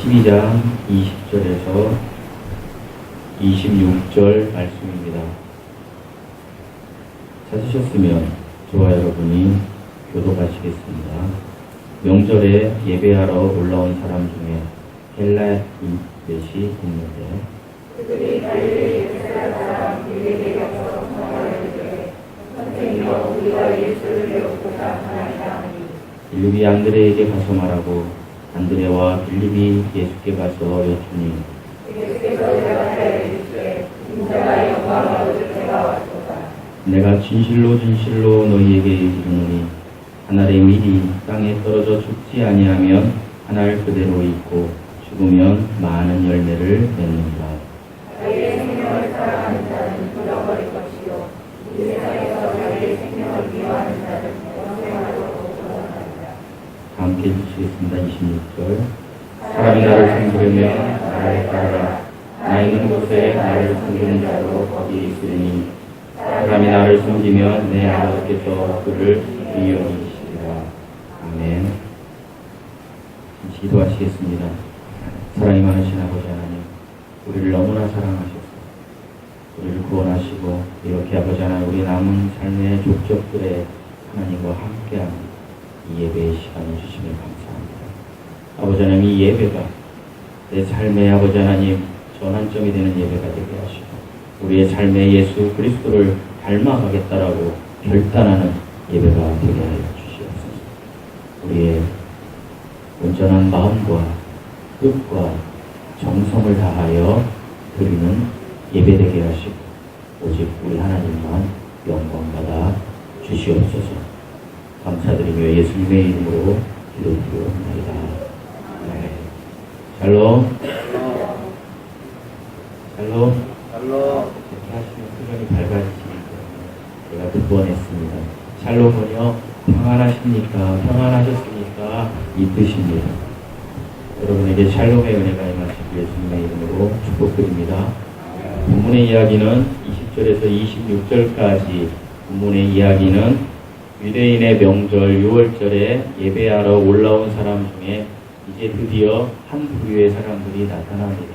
12장 20절에서 26절 말씀입니다. 찾으셨으면 저와 여러분이 교독하시겠습니다. 명절에 예배하러 올라온 사람 중에 헬라인넷이 있는데 그들이 갈릴리 베사다 사람 빌립에 겹쳐 성화를 이르되 선생님아 우리가 예수를 배우고자 하나이다 하니 빌립이 안드레에게 가서 말하고 안드레와 빌립이 예수께 가서 여쭈니 예수께서 대답하여 이르시되 인자가 영광을 얻을 때가 왔도다. 내가 진실로 너희에게 이르노니 한 알의 밀이 땅에 떨어져 죽지 아니하면 한 알 그대로 있고 죽으면 많은 열매를 맺는다. 자기의 생명을 사랑하는 자는 잃어버릴 것이요 이 세상에서 자기의 생명을 미워하는 자는 영생하도록 구원하리라. 함께 해주시겠습니다. 26절 사람이 나를 섬기려면 나를 따르라. 나 있는 곳에 나를 섬기는 자도 거기 있으니 사람이 나를 섬기면 내 아버지께서 그를 위하시리라. 아멘. 기도하시겠습니다. 사랑이 많으신 아버지 하나님, 우리를 너무나 사랑하셔서 우리를 구원하시고 이렇게 아버지 하나님 우리 남은 삶의 족적들에 하나님과 함께하는 이 예배의 시간을 주시면 감사합니다. 아버지 하나님, 이 예배가 내 삶의 아버지 하나님 전환점이 되는 예배가 되게 하시고 우리의 삶의 예수 그리스도를 닮아가겠다라고 결단하는 예배가 되게 하여 주시옵소서. 우리의 온전한 마음과 뜻과 정성을 다하여 드리는 예배 되게 하시고 오직 우리 하나님만 영광받아 주시옵소서. 감사드리며 예수님의 이름으로 기도드리옵나이다. 네. 샬롬. 이렇게 하시면 표정이 밝아지시니까 제가 두 번 했습니다. 샬롬은요, 평안하셨습니까? 이 뜻입니다. 여러분에게 샬롬의 은혜가 임하시길 예수님의 이름으로 축복드립니다. 본문의 이야기는 20절에서 26절까지 본문의 이야기는 유대인의 명절 6월절에 예배하러 올라온 사람 중에 이제 드디어 한 부류의 사람들이 나타납니다.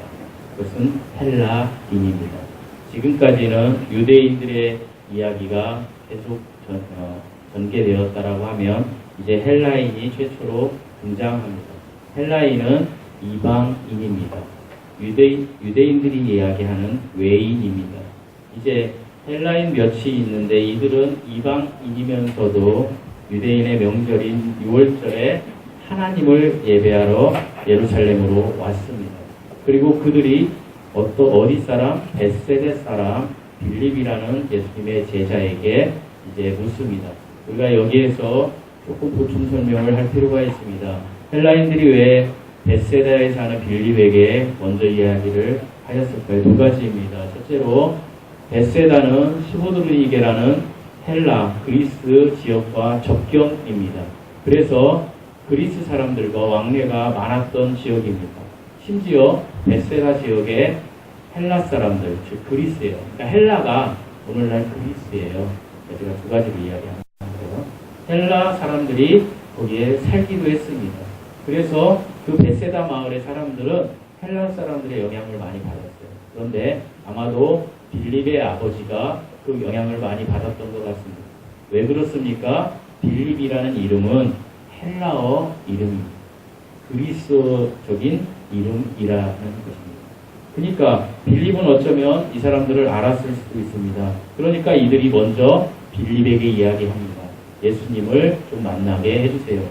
그것은 헬라인입니다. 지금까지는 유대인들의 이야기가 계속 전개되었다라고 하면 이제 헬라인이 최초로 등장합니다. 헬라인은 이방인입니다. 유대인들이 이야기하는 외인입니다. 이제 헬라인 몇이 있는데 이들은 이방인이면서도 유대인의 명절인 6월절에 하나님을 예배하러 예루살렘으로 왔습니다. 그리고 그들이 어디 사람? 벳세다 사람 빌립이라는 예수님의 제자에게 이제 묻습니다. 우리가 여기에서 조금 보충 설명을 할 필요가 있습니다. 헬라인들이 왜 벳세다에 사는 빌립에게 먼저 이야기를 하였을까요? 두 가지입니다. 첫째로 벳세다는 시보드르니게라는 헬라, 그리스 지역과 접경입니다. 그래서 그리스 사람들과 왕래가 많았던 지역입니다. 심지어 벳세다 지역에 헬라 사람들, 즉 그리스예요. 그러니까 헬라가 오늘날 그리스예요. 제가 두 가지를 이야기하는데요. 헬라 사람들이 거기에 살기도 했습니다. 그래서 그 벳세다 마을의 사람들은 헬라 사람들의 영향을 많이 받았어요. 그런데 아마도 빌립의 아버지가 그 영향을 많이 받았던 것 같습니다. 왜 그렇습니까? 빌립이라는 이름은 헬라어 이름입니다. 그리스적인 이름이라는 것입니다. 그러니까 빌립은 어쩌면 이 사람들을 알았을 수도 있습니다. 그러니까 이들이 먼저 빌립에게 이야기합니다. 예수님을 좀 만나게 해주세요.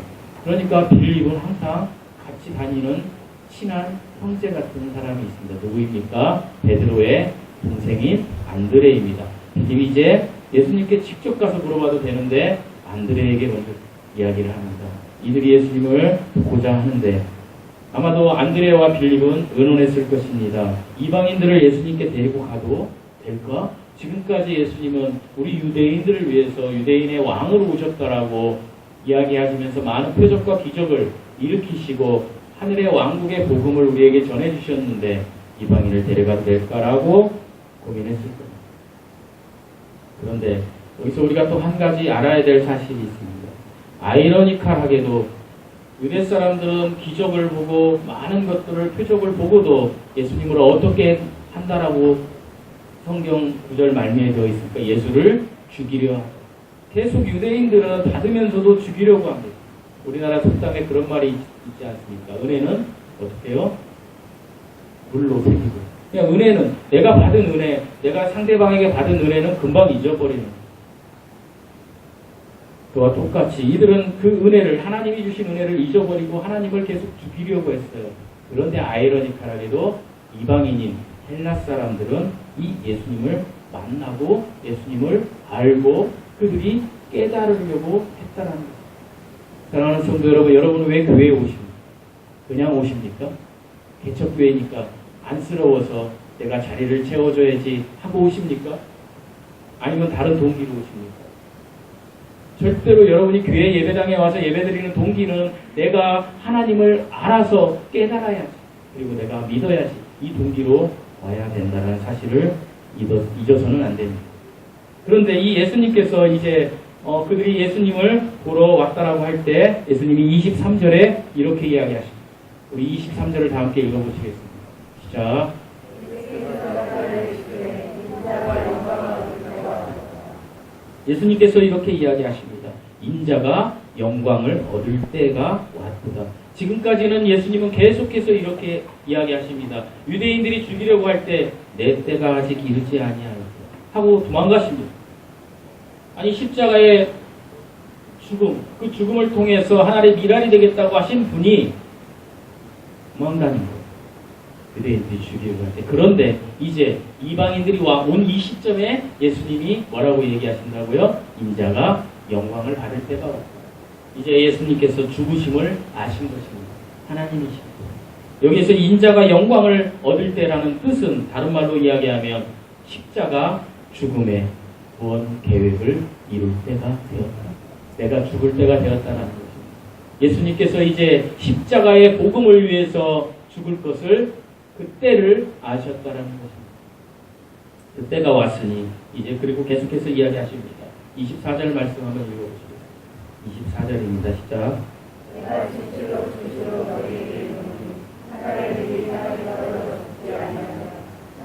그러니까 빌립은 항상 같이 다니는 친한 형제 같은 사람이 있습니다. 누구입니까? 베드로의 동생인 안드레입니다. 빌립이 이제 예수님께 직접 가서 물어봐도 되는데 안드레에게 먼저 이야기를 합니다. 이들이 예수님을 보고자 하는데 아마도 안드레와 빌립은 의논했을 것입니다. 이방인들을 예수님께 데리고 가도 될까? 지금까지 예수님은 우리 유대인들을 위해서 유대인의 왕으로 오셨다라고 이야기하시면서 많은 표적과 기적을 일으키시고 하늘의 왕국의 복음을 우리에게 전해주셨는데 이방인을 데려가도 될까라고 고민했을 겁니다. 그런데 여기서 우리가 또 한 가지 알아야 될 사실이 있습니다. 아이러니컬하게도 유대 사람들은 기적을 보고 많은 것들을 표적을 보고도 예수님을 어떻게 한다라고 성경 구절 말미에 되어 있으니까 예수를 죽이려 합니다. 계속 유대인들은 받으면서도 죽이려고 합니다. 우리나라 속담에 그런 말이 있지 않습니까? 은혜는 어떻게 해요? 물로 새기고. 그냥 은혜는 내가 받은 은혜, 내가 상대방에게 받은 은혜는 금방 잊어버리는. 그와 똑같이 이들은 그 은혜를, 하나님이 주신 은혜를 잊어버리고 하나님을 계속 죽이려고 했어요. 그런데 아이러니컬하게도 이방인인 헬라 사람들은 이 예수님을 만나고 예수님을 알고 그들이 깨달으려고 했다는 거예요. 사랑하는 성도 여러분, 여러분은 왜 교회에 오십니까? 그냥 오십니까? 개척교회니까 안쓰러워서 내가 자리를 채워줘야지 하고 오십니까? 아니면 다른 동기로 오십니까? 절대로 여러분이 교회 예배당에 와서 예배드리는 동기는 내가 하나님을 알아서 깨달아야지, 그리고 내가 믿어야지, 이 동기로 와야 된다는 사실을 잊어서는 안 됩니다. 그런데 이 예수님께서 이제 그들이 예수님을 보러 왔다라고 할 때 예수님이 23절에 이렇게 이야기하십니다. 우리 23절을 다 함께 읽어보시겠습니다. 시작. 예수님께서 이렇게 이야기하십니다. 인자가 영광을 얻을 때가 왔도다. 지금까지는 예수님은 계속해서 이렇게 이야기하십니다. 유대인들이 죽이려고 할 때 내 때가 아직 이르지 아니하였다 하고 도망가십니다. 아니 십자가의 죽음, 그 죽음을 통해서 하나님의 미랄이 되겠다고 하신 분이 도망가는 거예요. 유대인들이 죽이려고 할 때. 그런데 이제 이방인들이 온 이 시점에 예수님이 뭐라고 얘기하신다고요? 인자가 영광을 받을 때가 왔다. 이제 예수님께서 죽으심을 아신 것입니다. 하나님이십니다. 여기서 인자가 영광을 얻을 때라는 뜻은 다른 말로 이야기하면 십자가 죽음의 구원 계획을 이룰 때가 되었다. 내가 죽을 때가 되었다는 것입니다. 예수님께서 이제 십자가의 복음을 위해서 죽을 것을 그 때를 아셨다는 것입니다. 그 때가 왔으니 이제 그리고 계속해서 이야기하십니다. 24절 말씀 한번 읽어보시겠습니다. 24절입니다. 시작. 내가 진실로 진실로 너희에게 이르노니 하나님이 하나님과 죽지 아니하면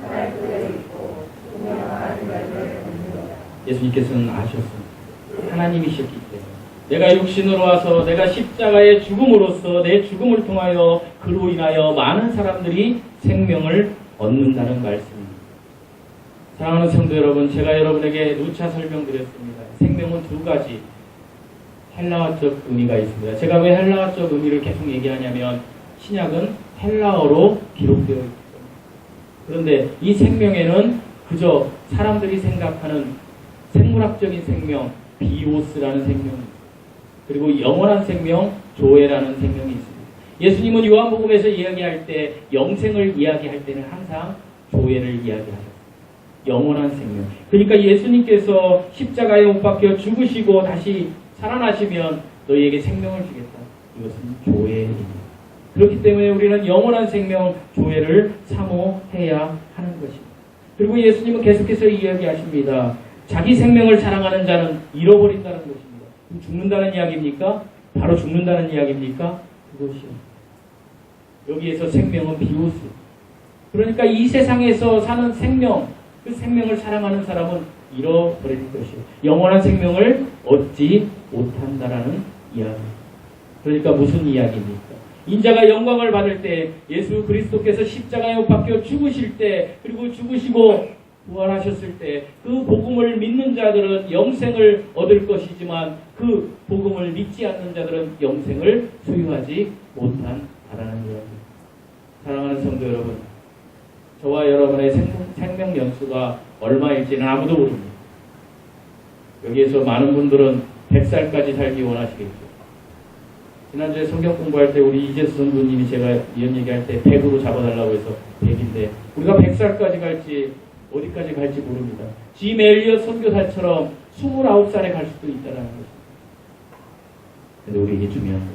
하나님 그대로 있고 분명한 열매를 맺느니라. 예수님께서는 아셨습니다. 하나님이셨기 때문에 내가 육신으로 와서 내가 십자가의 죽음으로써 내 죽음을 통하여 그로 인하여 많은 사람들이 생명을 얻는다는 말씀입니다. 사랑하는 성도 여러분, 제가 여러분에게 누차 설명드렸습니다. 생명은 두 가지 헬라어적 의미가 있습니다. 제가 왜 헬라어적 의미를 계속 얘기하냐면 신약은 헬라어로 기록되어 있기 때문에. 그런데 이 생명에는 그저 사람들이 생각하는 생물학적인 생명, 비오스라는 생명이, 그리고 영원한 생명, 조에라는 생명이 있습니다. 예수님은 요한복음에서 이야기할 때 영생을 이야기할 때는 항상 조에를 이야기하셨습니다. 영원한 생명. 그러니까 예수님께서 십자가에 못 박혀 죽으시고 다시 살아나시면 너희에게 생명을 주겠다. 이것은 조회입니다. 그렇기 때문에 우리는 영원한 생명, 조회를 사모해야 하는 것입니다. 그리고 예수님은 계속해서 이야기하십니다. 자기 생명을 사랑하는 자는 잃어버린다는 것입니다. 죽는다는 이야기입니까? 바로 죽는다는 이야기입니까? 그것이요. 여기에서 생명은 비오스. 그러니까 이 세상에서 사는 생명, 그 생명을 사랑하는 사람은 잃어버릴 것이요. 영원한 생명을 얻지 못한다라는 이야기. 그러니까 무슨 이야기입니까? 인자가 영광을 받을 때 예수 그리스도께서 십자가에 못 박혀 죽으실 때, 그리고 죽으시고 부활하셨을 때 그 복음을 믿는 자들은 영생을 얻을 것이지만 그 복음을 믿지 않는 자들은 영생을 소유하지 못한다라는 이야기입니다. 사랑하는 성도 여러분, 저와 여러분의 생명 연수가 얼마일지는 아무도 모릅니다. 여기에서 많은 분들은 100살까지 살기 원하시겠죠. 지난주에 성경 공부할 때 우리 이재수 선교님이 제가 이런 얘기할 때 100으로 잡아달라고 해서 100인데 우리가 100살까지 갈지 어디까지 갈지 모릅니다. 짐 엘리엇 선교사처럼 29살에 갈 수도 있다는 것입니다. 근데 우리에게 중요한 것은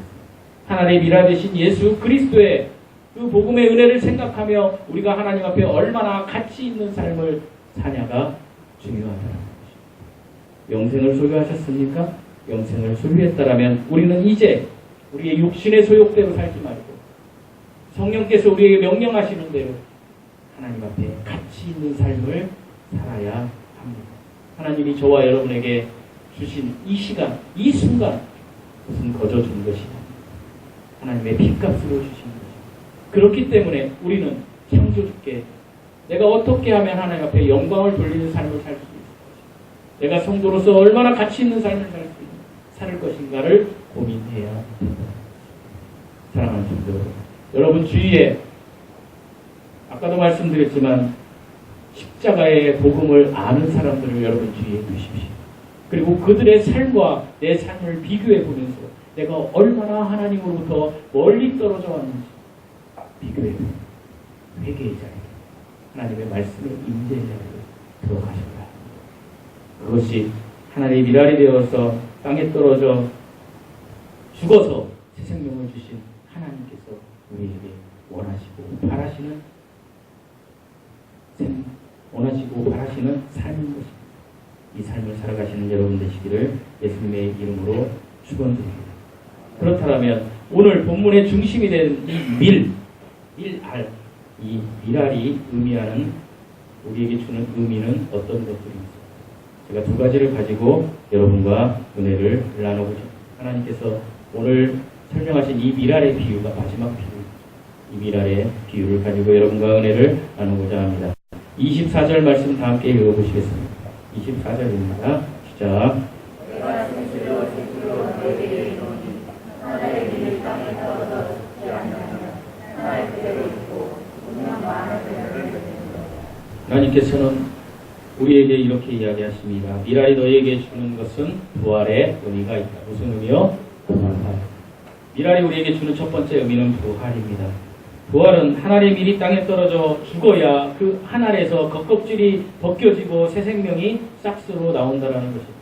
하나님의 미라 되신 예수 그리스도의 그 복음의 은혜를 생각하며 우리가 하나님 앞에 얼마나 가치 있는 삶을 사냐가 중요하다는 것입니다. 영생을 소유하셨습니까? 영생을 소유했다라면 우리는 이제 우리의 육신의 소욕대로 살지 말고 성령께서 우리에게 명령하시는 대로 하나님 앞에 가치 있는 삶을 살아야 합니다. 하나님이 저와 여러분에게 주신 이 시간, 이 순간 무슨 거저 준 것이 하나님의 핏값으로 주신 것입니다. 그렇기 때문에 우리는 창조주께 내가 어떻게 하면 하나님 앞에 영광을 돌리는 삶을 살 수 있을 것인가, 내가 성도로서 얼마나 가치 있는 삶을 살 것인가를 고민해야 합니다. 사랑하는 성도 여러분, 주위에 아까도 말씀드렸지만 십자가의 복음을 아는 사람들을 여러분 주위에 두십시오. 그리고 그들의 삶과 내 삶을 비교해 보면서 내가 얼마나 하나님으로부터 멀리 떨어져 왔는지 비교해 보면 회개의 자리에 하나님의 말씀의 임재의 자리에 들어가셔야 합니다. 그것이 하나님의 미랄이 되어서 땅에 떨어져 죽어서 새 생명을 주신 하나님께서 우리에게 원하시고 바라시는 삶인 것입니다. 이 삶을 살아가시는 여러분 되시기를 예수님의 이름으로 축원드립니다. 그렇다면 오늘 본문의 중심이 된 이 밀알, 이 밀알이 의미하는 우리에게 주는 의미는 어떤 것들입니까? 제가 두 가지를 가지고 여러분과 은혜를 나눠보죠. 하나님께서 오늘 설명하신 이 밀알의 비유가 마지막 비유, 이 밀알의 비유를 가지고 여러분과 은혜를 나누고자 합니다. 24절 말씀 다 함께 읽어보시겠습니다. 24절입니다. 시작. 하나님께서는 우리에게 이렇게 이야기하십니다. 미랄이 너희에게 주는 것은 부활의 의미가 있다. 무슨 의미요? 부활. 미랄이 우리에게 주는 첫 번째 의미는 부활입니다. 부활은 하늘의 밀이 땅에 떨어져 죽어야 그 하늘에서 겉껍질이 벗겨지고 새 생명이 싹스로 나온다는 것입니다.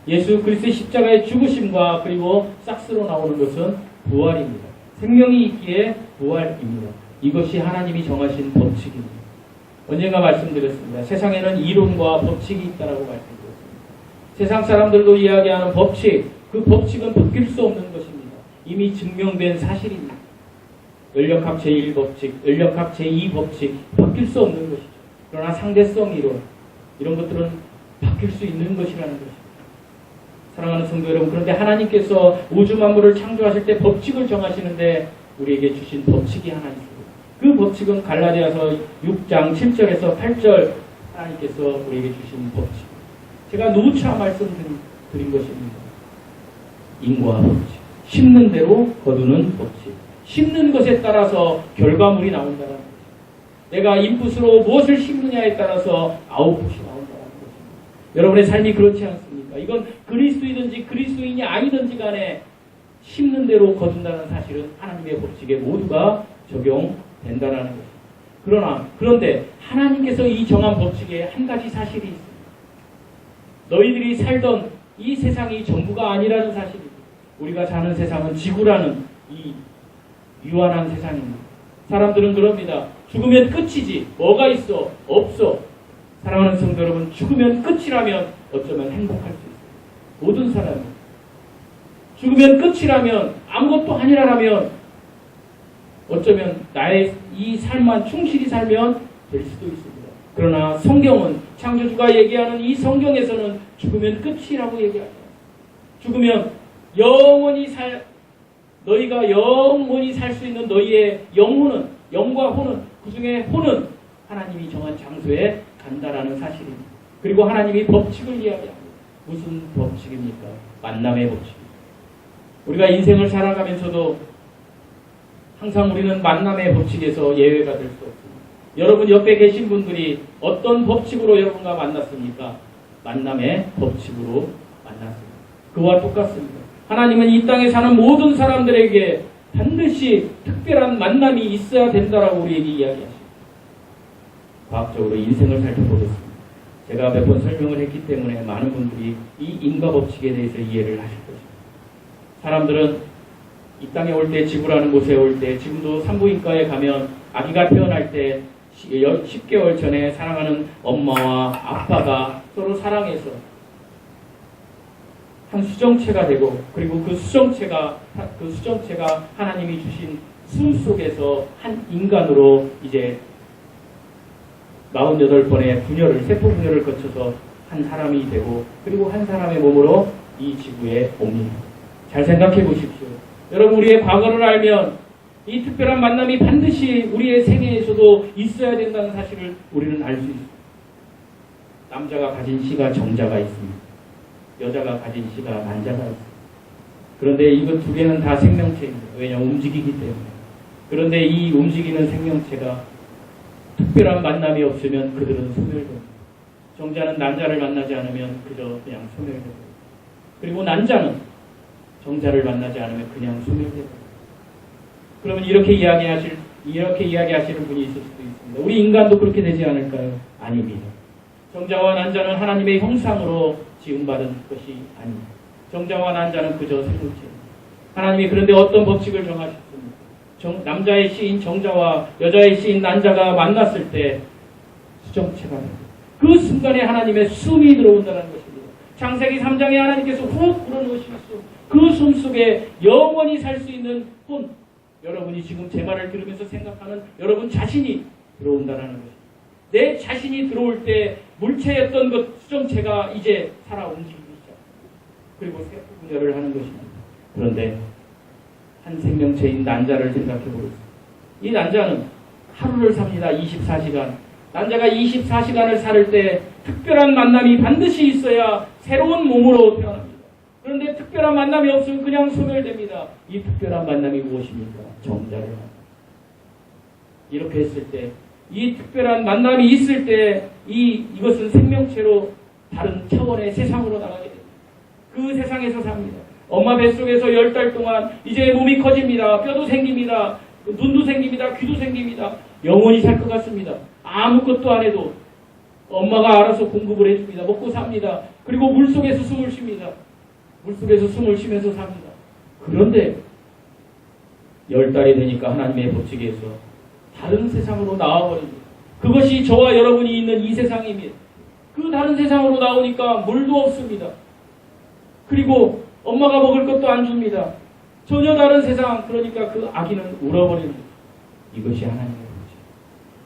예수 그리스도의 십자가의 죽으심과 그리고 싹스로 나오는 것은 부활입니다. 생명이 있기에 부활입니다. 이것이 하나님이 정하신 법칙입니다. 언젠가 말씀드렸습니다. 세상에는 이론과 법칙이 있다고 말씀드렸습니다. 세상 사람들도 이야기하는 법칙, 그 법칙은 바뀔 수 없는 것입니다. 이미 증명된 사실입니다. 연력학 제1법칙, 연력학 제2법칙 바뀔 수 없는 것이죠. 그러나 상대성 이론, 이런 것들은 바뀔 수 있는 것이라는 것입니다. 사랑하는 성도 여러분, 그런데 하나님께서 우주 만물을 창조하실 때 법칙을 정하시는데 우리에게 주신 법칙이 하나 있습니다. 그 법칙은 갈라디아서 6장 7절에서 8절 하나님께서 우리에게 주신 법칙. 제가 누차 말씀드린 것입니다. 인과 법칙. 심는 대로 거두는 법칙. 심는 것에 따라서 결과물이 나온다는 것입니다. 내가 인풋으로 무엇을 심느냐에 따라서 아웃풋이 나온다는 것입니다. 여러분의 삶이 그렇지 않습니까? 이건 그리스도이든지 그리스도인이 아니든지 간에 심는 대로 거둔다는 사실은 하나님의 법칙에 모두가 적용된다는 것입니다. 그런데 하나님께서 이 정한 법칙에 한 가지 사실이 있습니다. 너희들이 살던 이 세상이 전부가 아니라는 사실입니다. 우리가 사는 세상은 지구라는 이 유한한 세상입니다. 사람들은 그럽니다. 죽으면 끝이지. 뭐가 있어? 없어. 사랑하는 성도 여러분, 죽으면 끝이라면 어쩌면 행복할 수 있어요. 모든 사람이. 죽으면 끝이라면, 아무것도 아니라면 어쩌면 나의 이 삶만 충실히 살면 될 수도 있습니다. 그러나 성경은, 창조주가 얘기하는 이 성경에서는 죽으면 끝이라고 얘기합니다. 죽으면 너희가 영원히 살 수 있는 너희의 영혼은, 영과 혼은, 그 중에 혼은 하나님이 정한 장소에 간다라는 사실입니다. 그리고 하나님이 법칙을 이야기합니다. 무슨 법칙입니까? 만남의 법칙입니다. 우리가 인생을 살아가면서도 항상 우리는 만남의 법칙에서 예외가 될 수 없습니다. 여러분 옆에 계신 분들이 어떤 법칙으로 여러분과 만났습니까? 만남의 법칙으로 만났습니다. 그와 똑같습니다. 하나님은 이 땅에 사는 모든 사람들에게 반드시 특별한 만남이 있어야 된다라고 우리에게 이야기하십니다. 과학적으로 인생을 살펴보겠습니다. 제가 몇 번 설명을 했기 때문에 많은 분들이 이 인과 법칙에 대해서 이해를 하실 것입니다. 사람들은 이 땅에 올 때, 지구라는 곳에 올 때, 지금도 산부인과에 가면 아기가 태어날 때 10개월 전에 사랑하는 엄마와 아빠가 서로 사랑해서 한 수정체가 되고, 그리고 그 수정체가 하나님이 주신 숨 속에서 한 인간으로 이제 48번의 분열을, 세포 분열을 거쳐서 한 사람이 되고, 그리고 한 사람의 몸으로 이 지구에 옵니다. 잘 생각해 보십시오. 여러분, 우리의 과거를 알면 이 특별한 만남이 반드시 우리의 생애에서도 있어야 된다는 사실을 우리는 알 수 있습니다. 남자가 가진 씨가 정자가 있습니다. 여자가 가진 씨가 난자가 있습니다. 그런데 이거 두 개는 다 생명체입니다. 왜냐하면 움직이기 때문에. 그런데 이 움직이는 생명체가 특별한 만남이 없으면 그들은 소멸됩니다. 정자는 난자를 만나지 않으면 그저 그냥 소멸됩니다. 그리고 난자는 정자를 만나지 않으면 그냥 소멸됩니다. 그러면 이렇게 이야기하시는 분이 있을 수도 있습니다. 우리 인간도 그렇게 되지 않을까요? 아닙니다. 정자와 난자는 하나님의 형상으로 지음받은 것이 아닙니다. 정자와 난자는 그저 생물체입니다. 하나님이 그런데 어떤 법칙을 정하셨습니까? 남자의 씨인 정자와 여자의 씨인 난자가 만났을 때 수정체가 됩니다. 그 순간에 하나님의 숨이 들어온다는 것입니다. 창세기 3장에 하나님께서 훅 불어넣으시겠어. 그 숨 속에 영원히 살 수 있는 혼, 여러분이 지금 제 말을 들으면서 생각하는 여러분 자신이 들어온다는 것입니다. 내 자신이 들어올 때 물체였던 것 수정체가 이제 살아 움직이기 시작. 그리고 세포 분열을 하는 것입니다. 그런데 한 생명체인 난자를 생각해 보겠습니다. 이 난자는 하루를 삽니다. 24시간. 난자가 24시간을 살 때 특별한 만남이 반드시 있어야 새로운 몸으로 태어납니다. 그런데 특별한 만남이 없으면 그냥 소멸됩니다. 이 특별한 만남이 무엇입니까? 정자를 합니다. 이렇게 했을 때, 이 특별한 만남이 있을 때 이것은 생명체로 다른 차원의 세상으로 나가게 됩니다. 그 세상에서 삽니다. 엄마 뱃속에서 10달 동안 이제 몸이 커집니다. 뼈도 생깁니다. 눈도 생깁니다. 귀도 생깁니다. 영원히 살 것 같습니다. 아무것도 안 해도 엄마가 알아서 공급을 해줍니다. 먹고 삽니다. 그리고 물속에서 숨을 쉽니다. 물속에서 숨을 쉬면서 삽니다. 그런데 10달이 되니까 하나님의 법칙에서 다른 세상으로 나와버립니다. 그것이 저와 여러분이 있는 이 세상입니다. 그 다른 세상으로 나오니까 물도 없습니다. 그리고 엄마가 먹을 것도 안 줍니다. 전혀 다른 세상, 그러니까 그 아기는 울어버립니다. 이것이 하나님의 법칙.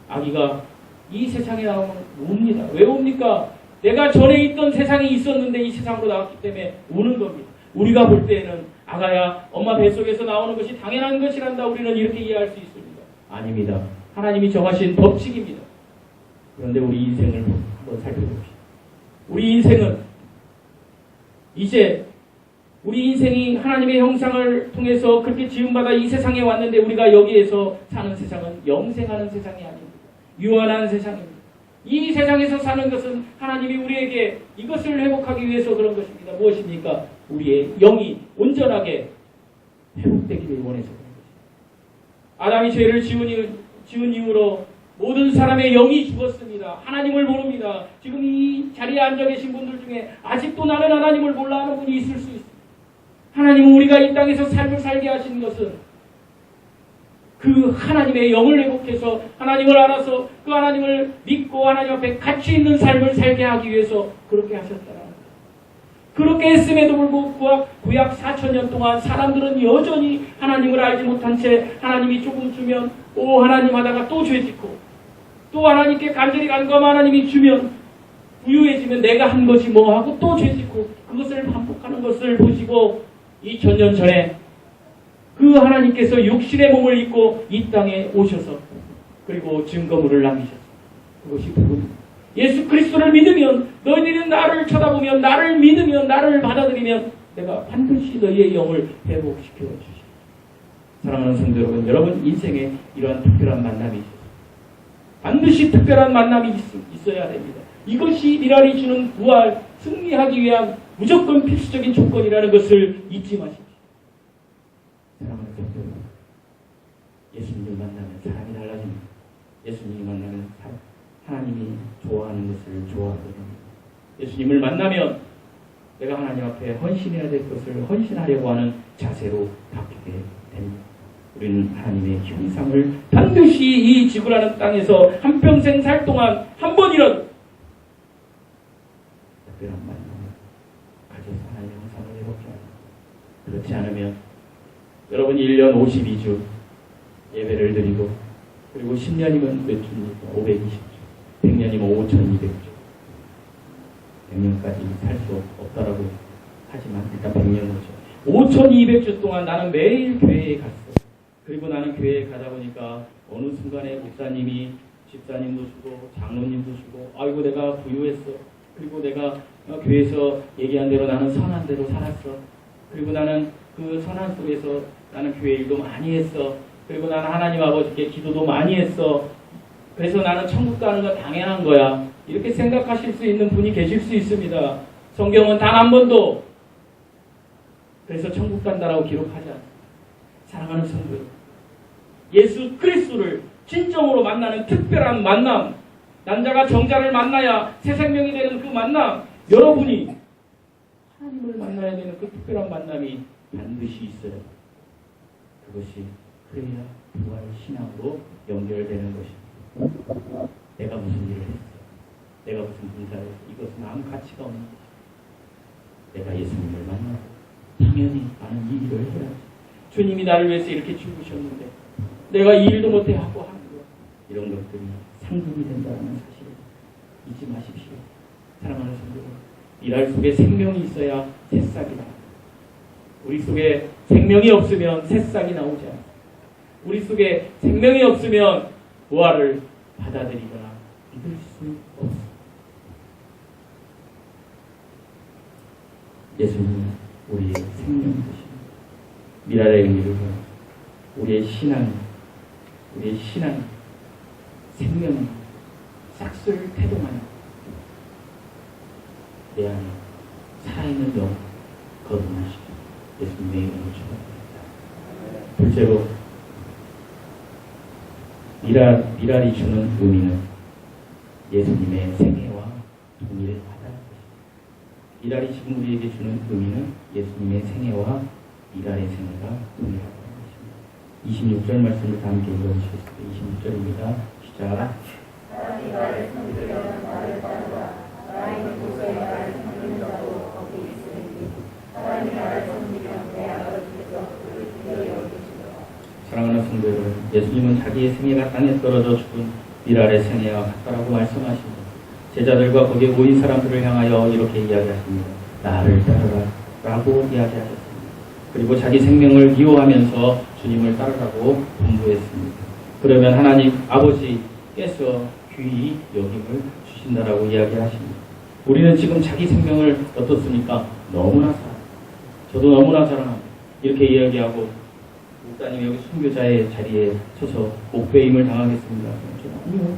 아기가 이 세상에 나오면 웁니다. 왜 웁니까? 내가 전에 있던 세상이 있었는데 이 세상으로 나왔기 때문에 우는 겁니다. 우리가 볼 때에는 아가야 엄마 뱃속에서 나오는 것이 당연한 것이란다. 우리는 이렇게 이해할 수 있습니다. 아닙니다. 하나님이 정하신 법칙입니다. 그런데 우리 인생을 한번 살펴봅시다. 우리 인생은 이제 우리 인생이 하나님의 형상을 통해서 그렇게 지음받아 이 세상에 왔는데 우리가 여기에서 사는 세상은 영생하는 세상이 아닙니다. 유한한 세상입니다. 이 세상에서 사는 것은 하나님이 우리에게 이것을 회복하기 위해서 그런 것입니다. 무엇입니까? 우리의 영이 온전하게 회복되기를 원해서 그런 것입니다. 아담이 죄를 지은 이후로 모든 사람의 영이 죽었습니다. 하나님을 모릅니다. 지금 이 자리에 앉아 계신 분들 중에 아직도 나는 하나님을 몰라 하는 분이 있을 수 있습니다. 하나님은 우리가 이 땅에서 삶을 살게 하시는 것은 그 하나님의 영을 회복해서 하나님을 알아서 그 하나님을 믿고 하나님 앞에 가치 있는 삶을 살게 하기 위해서 그렇게 하셨다는 거예요. 그렇게 했음에도 불구하고 구약 4,000년 동안 사람들은 여전히 하나님을 알지 못한 채 하나님이 조금 주면 오 하나님 하다가 또 죄짓고 또 하나님께 간절히 간구하면 하나님이 주면 부유해지면 내가 한 것이 뭐 하고 또 죄짓고 그것을 반복하는 것을 보시고 2000년 전에 그 하나님께서 육신의 몸을 입고 이 땅에 오셔서 그리고 증거물을 남기셨습니다. 그것이 복음입니다. 예수 그리스도를 믿으면 너희들이 나를 쳐다보면 나를 믿으면 나를 받아들이면 내가 반드시 너희의 영을 회복시켜 주시겠다. 사랑하는 성도 여러분, 여러분 인생에 이러한 특별한 만남이 있습니다. 반드시 특별한 만남이 있어야 됩니다. 이것이 미랄이 주는 부활, 승리하기 위한 무조건 필수적인 조건이라는 것을 잊지 마십시오. 사랑하는 성도 여러분, 예수님을 만나면 사람이 달라집니다. 예수님을 만나면 하나님이 좋아하는 것을 좋아하게 됩니다. 예수님을 만나면 내가 하나님 앞에 헌신해야 될 것을 헌신하려고 하는 자세로 바뀌게 됩니다. 우리는 하나님의 형상을 반드시 이 지구라는 땅에서 한평생 살 동안 한 번이라도 특별한 만남을 가져서 하나님의 형상을 그렇지 않으면 여러분 1년 52주 예배를 드리고 그리고 10년이면 몇 주입니까? 520주. 100년이면 5200주. 100년까지 살 수 없다라고 하지만 일단 100년이죠. 5200주 동안 나는 매일 교회에 갔어. 그리고 나는 교회에 가다 보니까 어느 순간에 목사님이 집사님도 주고 장로님도 주고 아이고 내가 부유했어. 그리고 내가 교회에서 얘기한 대로 나는 선한 대로 살았어. 그리고 나는 그 선한 속에서 나는 교회 일도 많이 했어. 그리고 나는 하나님 아버지께 기도도 많이 했어. 그래서 나는 천국 가는 건 당연한 거야. 이렇게 생각하실 수 있는 분이 계실 수 있습니다. 성경은 단 한 번도 그래서 천국 간다라고 기록하지 않아요. 사랑하는 성도 여러분, 예수 그리스도를 진정으로 만나는 특별한 만남, 난자가 정자를 만나야 새 생명이 되는 그 만남, 여러분이 하나님을 만나야 되는 그 특별한 만남이 반드시 있어요. 그것이 그래야 부활 신앙으로 연결되는 것입니다. 내가 무슨 일을 했어? 내가 무슨 봉사를 했어? 이것은 아무 가치가 없는 것이다. 내가 예수님을 만나고 당연히 나는 이 일을 해야지. 주님이 나를 위해서 이렇게 죽으셨는데 내가 이 일도 못해 하고 하는 것, 이런 것들이 상금이 된다는 사실을 잊지 마십시오. 사랑하는 성도 여러분, 일할 속에 생명이 있어야 새싹이 나옵니다. 우리 속에 생명이 없으면 새싹이 나오지 않습니다. 우리 속에 생명이 없으면 부활을 받아들이거나 믿을 수 없습니다. 예수님은 우리의 생명이십니다. 미랄의 의미로 우리의 신앙, 생명은 싹쓸 태동하는 내 안에 살아있는 영 거듭나시고 예수님의 이름으로 축원합니다. 둘째로 미랄이 주는 의미는 예수님의 생애와 동일하다는 것입니다. 미랄이 지금 우리에게 주는 의미는 예수님의 생애와 미랄의 생애가 동일하다는 것입니다. 26절 말씀을 다 함께 읽어주시겠습니다. 26절입니다. 시작. 사람이 나를 섬기려는 나를 따르라. 나 있는 곳에 나를 섬기는 자도 거기 있으니 사람이 나를 섬기면 내 아버지께서 그를 기꺼이 여기시리라. 사랑하는 성도 여러분, 예수님은 자기의 생애가 땅에 떨어져 죽은 미랄의 생애와 같다라고 말씀하십니다. 제자들과 거기에 모인 사람들을 향하여 이렇게 이야기하십니다. 나를 따르라 라고 이야기하셨습니다. 그리고 자기 생명을 미워하면서 주님을 따르라고 권부했습니다. 그러면 하나님 아버지께서 귀히 여김을 주신다라고 이야기하십니다. 우리는 지금 자기 생명을 어떻습니까? 너무나 사랑합니다. 저도 너무나 사랑합니다. 이렇게 이야기하고 목사님 여기 순교자의 자리에 서서 목배임을 당하겠습니다. 아니요.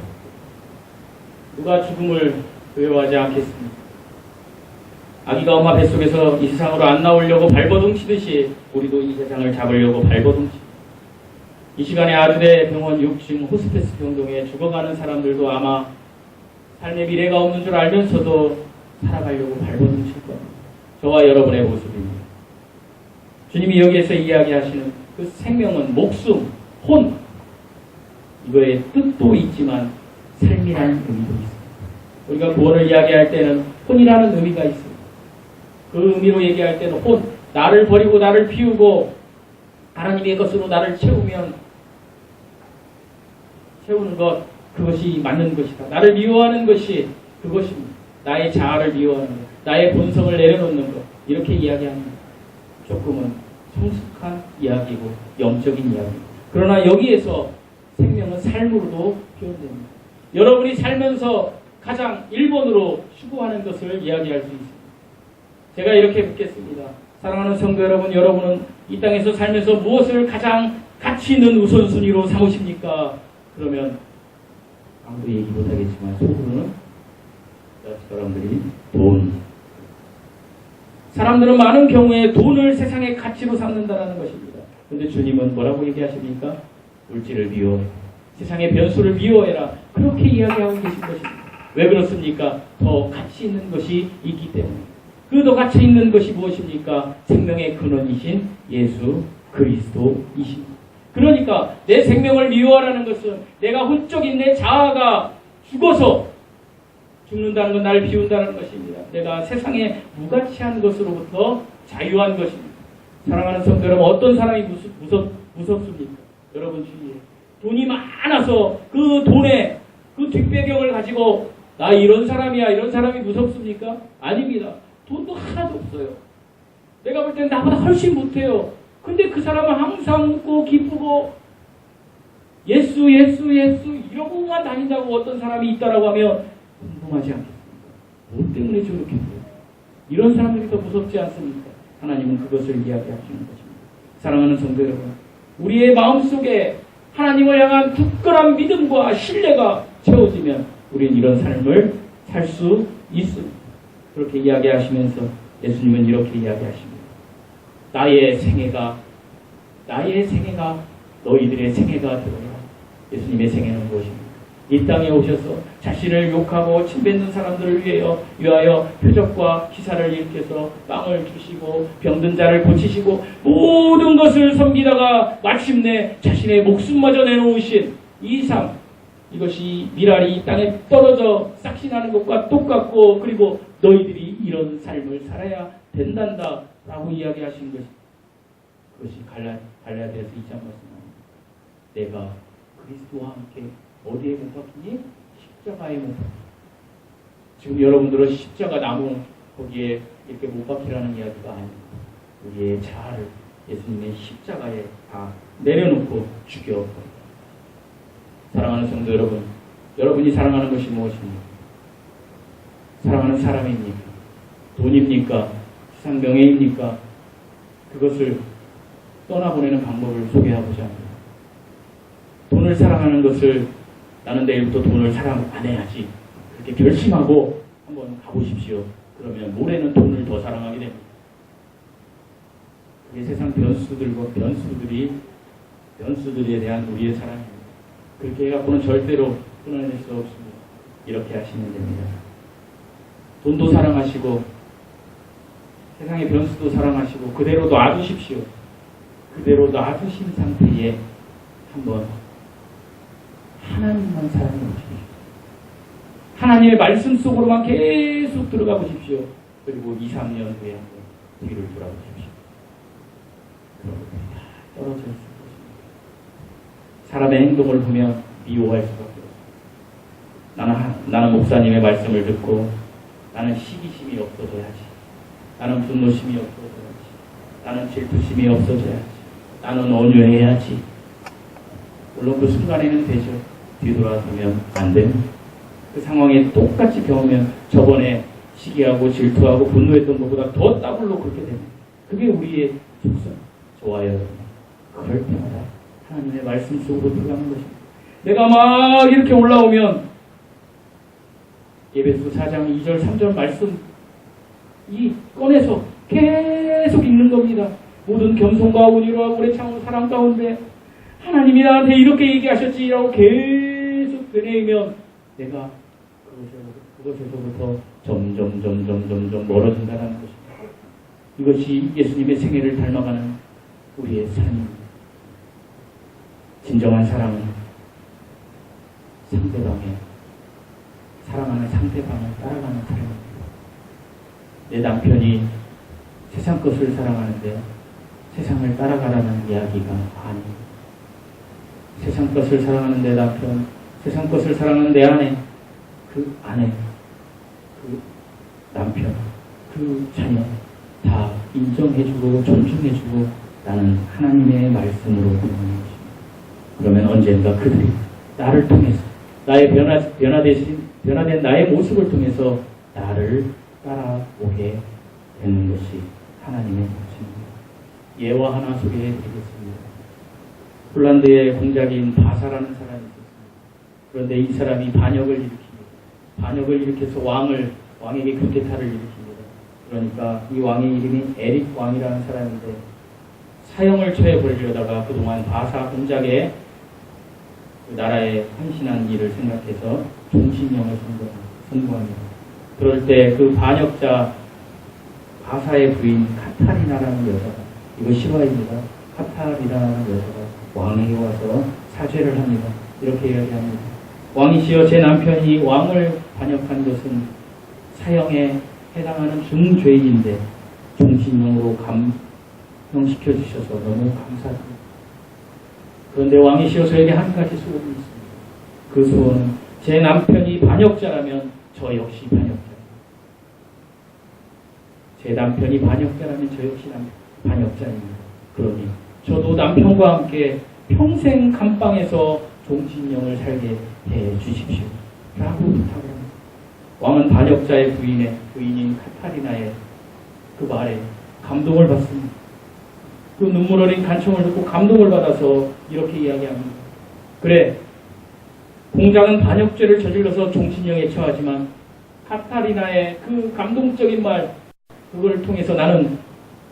누가 죽음을 두려워하지 않겠습니까? 아기가 엄마 뱃속에서 이 세상으로 안 나오려고 발버둥치듯이 우리도 이 세상을 잡으려고 발버둥칩니다. 이 시간에 아주대 병원 6층 호스피스 병동에 죽어가는 사람들도 아마 삶의 미래가 없는 줄 알면서도 살아가려고 발버둥칠 겁니다. 저와 여러분의 모습입니다. 주님이 여기에서 이야기하시는 그 생명은 목숨, 혼, 이거의 뜻도 있지만 삶이라는 의미도 있습니다. 우리가 구원을 이야기할 때는 혼이라는 의미가 있습니다. 그 의미로 얘기할 때는 혼, 나를 버리고 나를 피우고 하나님의 것으로 나를 채우는 것, 그것이 맞는 것이다. 나를 미워하는 것이 그것입니다. 나의 자아를 미워하는 것, 나의 본성을 내려놓는 것, 이렇게 이야기합니다. 조금은 성숙한 이야기고 영적인 이야기입니다. 그러나 여기에서 생명은 삶으로도 표현됩니다. 여러분이 살면서 가장 1번으로 추구하는 것을 이야기할 수 있습니다. 제가 이렇게 묻겠습니다. 사랑하는 성도 여러분, 여러분은 이 땅에서 살면서 무엇을 가장 가치 있는 우선순위로 삼으십니까? 그러면 아무도 얘기 못하겠지만 속으로는 사람들이 돈. 사람들은 많은 경우에 돈을 세상의 가치로 삼는다는 것입니다. 그런데 주님은 뭐라고 얘기하십니까? 물질을 미워해. 세상의 변수를 미워해라. 그렇게 이야기하고 계신 것입니다. 왜 그렇습니까? 더 가치 있는 것이 있기 때문에. 그 더 가치 있는 것이 무엇입니까? 생명의 근원이신 예수 그리스도이십니다. 그러니까 내 생명을 미워하라는 것은 내가 훌쩍인 내 자아가 죽어서 죽는다는 건 나를 비운다는 것입니다. 내가 세상에 무가치한 것으로부터 자유한 것입니다. 사랑하는 성도 여러분, 어떤 사람이 무섭습니까? 여러분 주위에 돈이 많아서 그 돈에 그 뒷배경을 가지고 나 이런 사람이야, 이런 사람이 무섭습니까? 아닙니다. 돈도 하나도 없어요. 내가 볼 땐 나보다 훨씬 못해요. 근데 그 사람은 항상 웃고 기쁘고 예수 이러고만 다닌다고 어떤 사람이 있다라고 하면 궁금하지 않겠습니까? 뭐 때문에 저렇게 해요? 이런 사람들이 더 무섭지 않습니까? 하나님은 그것을 이야기하시는 것입니다. 사랑하는 성도 여러분, 우리의 마음속에 하나님을 향한 굳건한 믿음과 신뢰가 채워지면 우리는 이런 삶을 살 수 있습니다. 그렇게 이야기하시면서 예수님은 이렇게 이야기하십니다. 나의 생애가 너희들의 생애가 되어야. 예수님의 생애는 무엇입니까? 이 땅에 오셔서 자신을 욕하고 침뱉는 사람들을 위하여 표적과 기사를 일으켜서 빵을 주시고 병든 자를 고치시고 모든 것을 섬기다가 마침내 자신의 목숨마저 내놓으신 이 삶, 이것이 미랄이 이 땅에 떨어져 싹신하는 것과 똑같고, 그리고 너희들이 이런 삶을 살아야 된단다 라고 이야기하신 그것이 갈라디아서 2장 말씀입니다. 내가 그리스도와 함께 어디에 못 박히니? 십자가에 못 박히니. 지금 여러분들은 십자가 나무 거기에 이렇게 못 박히라는 이야기가 아닙니다. 우리의 자아를 예수님의 십자가에 다 내려놓고 죽여버립니다. 사랑하는 성도 여러분, 여러분이 사랑하는 것이 무엇입니까? 사랑하는 사람입니까? 돈입니까? 세상 명예입니까? 그것을 떠나보내는 방법을 소개하고자 합니다. 돈을 사랑하는 것을 나는 내일부터 돈을 사랑 안 해야지, 그렇게 결심하고 한번 가보십시오. 그러면 모레는 돈을 더 사랑하게 됩니다. 그게 세상 변수들에 대한 우리의 사랑입니다. 그렇게 해갖고는 절대로 끊어낼 수 없습니다. 이렇게 하시면 됩니다. 돈도 사랑하시고 세상의 변수도 사랑하시고 그대로 놔두십시오. 그대로 놔두신 상태에 한번 하나님만 사랑해 보십시오. 하나님의 말씀 속으로만 계속 들어가 보십시오. 그리고 2, 3년 후에 한번 뒤를 돌아보십시오. 그러고 다 떨어져 있을 것입니다. 사람의 행동을 보면 미워할 수밖에 없습니다. 나는 목사님의 말씀을 듣고 나는 시기심이 없어져야지. 나는 분노심이 없어져야지. 나는 질투심이 없어져야지. 나는 온유해야지. 물론 그 순간에는 되죠. 뒤돌아서면 안 됩니다. 그 상황에 똑같이 경험하면 저번에 시기하고 질투하고 분노했던 것보다 더 더블로 그렇게 됩니다. 그게 우리의 속성. 좋아요. 그럴 때마다 하나님의 말씀 속으로 들어가는 것입니다. 내가 막 이렇게 올라오면 에베소 4장 2절 3절 말씀 이 꺼내서 계속 읽는 겁니다. 모든 겸손과 온유와 오래 참은 사랑 가운데 하나님이 나한테 이렇게 얘기하셨지라고 계속 되뇌이면 내가 그것에서부터 점점 멀어진다는 것입니다. 이것이 예수님의 생애를 닮아가는 우리의 삶입니다. 진정한 사랑은 사랑하는 상대방을 따라가는 사랑입니다. 내 남편이 세상 것을 사랑하는데 세상을 따라가라는 이야기가 아닙니다. 세상 것을 사랑하는 내 남편, 세상 것을 사랑하는 내 아내, 그 아내, 그 남편, 그 자녀 다 인정해주고 존중해주고 나는 하나님의 말씀으로 보는 것입니다. 그러면 언젠가 그들이 나를 통해서 나의 변화된 나의 모습을 통해서 나를 따라오게 되는 것이 하나님의 것입니다. 예화 하나 소개해드리겠습니다. 폴란드의 공작인 바사라는 사람이 있었습니다. 그런데 이 사람이 반역을 일으킵니다. 반역을 일으켜서 왕에게 쿠데타를 일으킵니다. 그러니까 이 왕의 이름이 에릭 왕이라는 사람인데 사형을 처해버리려다가 그동안 바사 공작의 그 나라에 헌신한 일을 생각해서 종신형을 선고합니다. 그럴 때 그 반역자 바사의 부인 카타리나라는 여자가, 이거 실화입니다. 카타리나라는 여자가 왕에게 와서 사죄를 합니다. 이렇게 이야기합니다. 왕이시여, 제 남편이 왕을 반역한 것은 사형에 해당하는 중죄인인데 종신형으로 승용시켜 주셔서 너무 감사드립니다. 그런데 왕이시여 저에게 한 가지 소원이 있습니다. 그 소원은 제 남편이 반역자라면 저 역시 반역자입니다. 제 남편이 반역자라면 저 역시 반역자입니다. 그러니 저도 남편과 함께 평생 감방에서 종신령을 살게 해 주십시오. 라고 부탁을 합니다. 왕은 반역자의 부인인 카타리나의 그 말에 감동을 받습니다. 그 눈물 어린 간청을 듣고 감동을 받아서 이렇게 이야기합니다. 그래, 공장은 반역죄를 저질러서 종신령에 처하지만 카타리나의 그 감동적인 말, 그걸 통해서 나는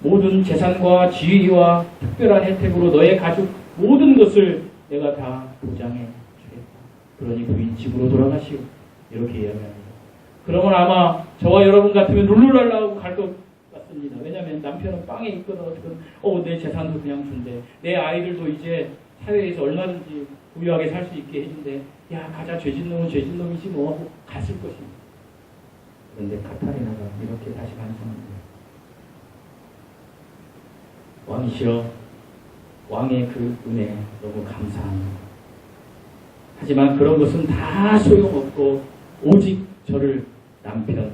모든 재산과 지위와 특별한 혜택으로 너의 가족 모든 것을 내가 다 보장해 주겠다. 그러니 부인 집으로 돌아가시오. 이렇게 이야기합니다. 그러면 아마 저와 여러분 같으면 룰루랄라 갈 것 같습니다. 왜냐하면 남편은 빵에 있거든. 내 재산도 그냥 준대. 내 아이들도 이제 사회에서 얼마든지 부유하게 살 수 있게 해준대. 야, 가자. 죄진 놈은 죄진 놈이지 뭐 하고 갔을 것입니다. 그런데 카타리나가 이렇게 다시 반성합니다. 왕이시여, 왕의 그 은혜 너무 감사합니다. 하지만 그런 것은 다 소용없고 오직 저를 남편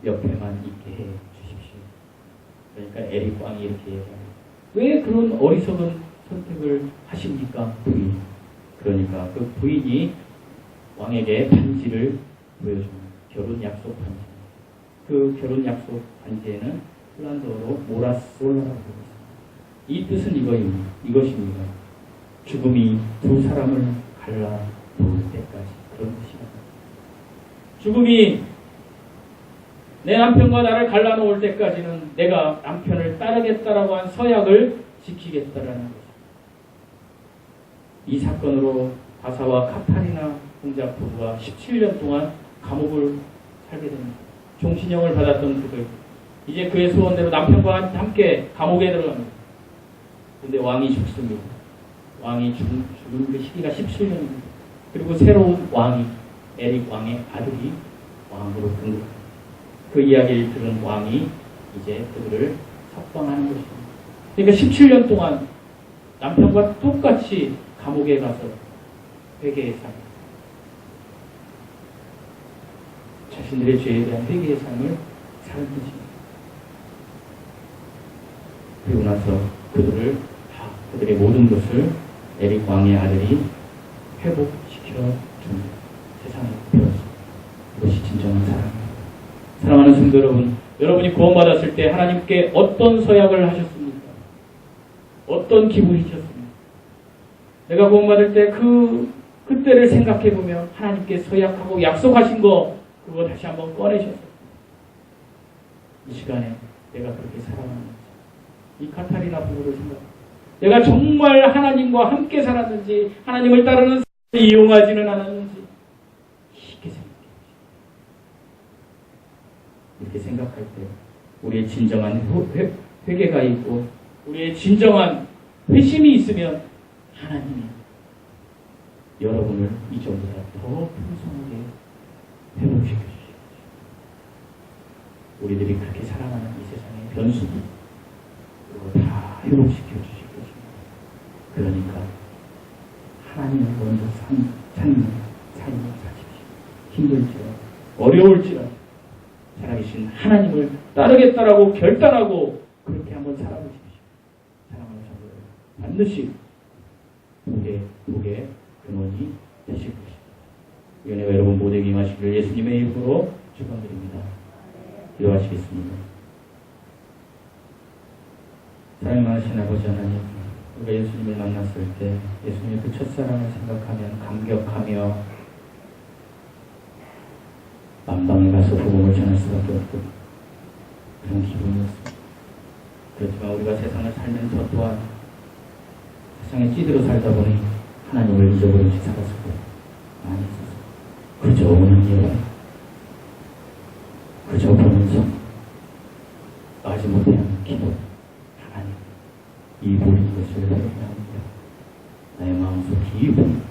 옆에만 있게 해 주십시오. 그러니까 에릭 왕이 이렇게 얘기합니다. 왜 그런 어리석은 선택을 하십니까, 부인? 그러니까 그 부인이 왕에게 반지를 보여줍니다. 결혼 약속 반지. 그 결혼 약속 반지에는 폴란드어로 모라솔라라고 있습니다. 이 뜻은 이것입니다. 죽음이 두 사람을 갈라 놓을 때까지. 그런 뜻입니다. 죽음이 내 남편과 나를 갈라놓을 때까지는 내가 남편을 따르겠다라고 한 서약을 지키겠다라는 것입니다. 이 사건으로 바사와 카타리나 공작 부부가 17년 동안 감옥을 살게 됩니다. 종신형을 받았던 그들, 이제 그의 소원대로 남편과 함께 감옥에 들어갑니다. 그런데 왕이 죽습니다. 왕이 죽은 그 시기가 17년입니다. 그리고 새로운 왕이, 에릭 왕의 아들이 왕으로 등극합니다. 그 이야기를 들은 왕이 이제 그들을 석방하는 것입니다. 그러니까 17년 동안 남편과 똑같이 감옥에 가서 회개의 삶, 자신들의 죄에 대한 회개의 삶을 사는 것입니다. 그리고 나서 그들의 모든 것을 에릭 왕의 아들이 회복시켜 줍니다. 세상에 배웠습니다. 이것이 진정한 사랑입니다. 사랑하는 성도 여러분, 여러분이 구원받았을 때 하나님께 어떤 서약을 하셨습니까? 어떤 기분이셨습니까? 내가 구원받을 때 그때를 생각해보면 하나님께 서약하고 약속하신 거, 그거 다시 한번 꺼내셨습니다. 이 시간에 내가 그렇게 살아가는지, 이 카타리나 부부를 생각합니다. 내가 정말 하나님과 함께 살았는지, 하나님을 따르는 삶을 이용하지는 않았는지, 쉽게 생각해보십시오. 이렇게 생각할 때 우리의 진정한 회개가 있고 우리의 진정한 회심이 있으면 하나님이 여러분을 이전보다 더 풍성하게 회복시켜 주십시오. 우리들이 그렇게 살아가는 이 세상의 변수도 그거 다 회복시켜 주실 것입니다. 그러니까 하나님을 먼저 찾는 삶을 사십시오. 힘들지라도 어려울지라도 살아계신 하나님을 따르겠다라고 결단하고 그렇게 한번 살아보십시오. 사랑하는 성도 여러분, 반드시 복의 근원이 되실 것입니다. 이 은혜가 여러분 모두에게 임하시기를 예수님의 이름으로 축원드립니다. 기도하시겠습니다. 사랑 많으신 아버지 하나님, 우리가 예수님을 만났을 때 예수님의 그 첫사랑을 생각하면 감격하며 만방에 가서 복음을 전할 수밖에 없고 그런 기분이었습니다. 그렇지만 우리가 세상을 살면서 또한 세상에 찌들어 살다 보니 하나님을 잊어버린 지 살았을 때 많이 있었어요. 그저 오는 예배, 그저 보는 성, 마지못해 하는 기도, 하나님 이 모든 것을 회개합니다. 나의 마음속 깊은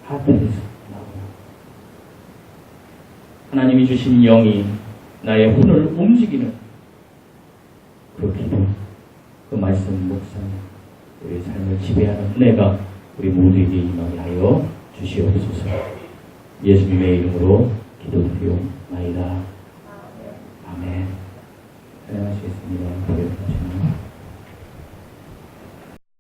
하늘에서 하나님이 주신 영이 나의 혼을 움직이는 그 기도, 그 말씀 말씀 묵상 우리 삶을 지배하는 은혜가 우리 모두에게 임하게 하여 주시옵소서. 예수님의 이름으로 기도드리옵나이다. 아멘. 찬양하시겠습니다.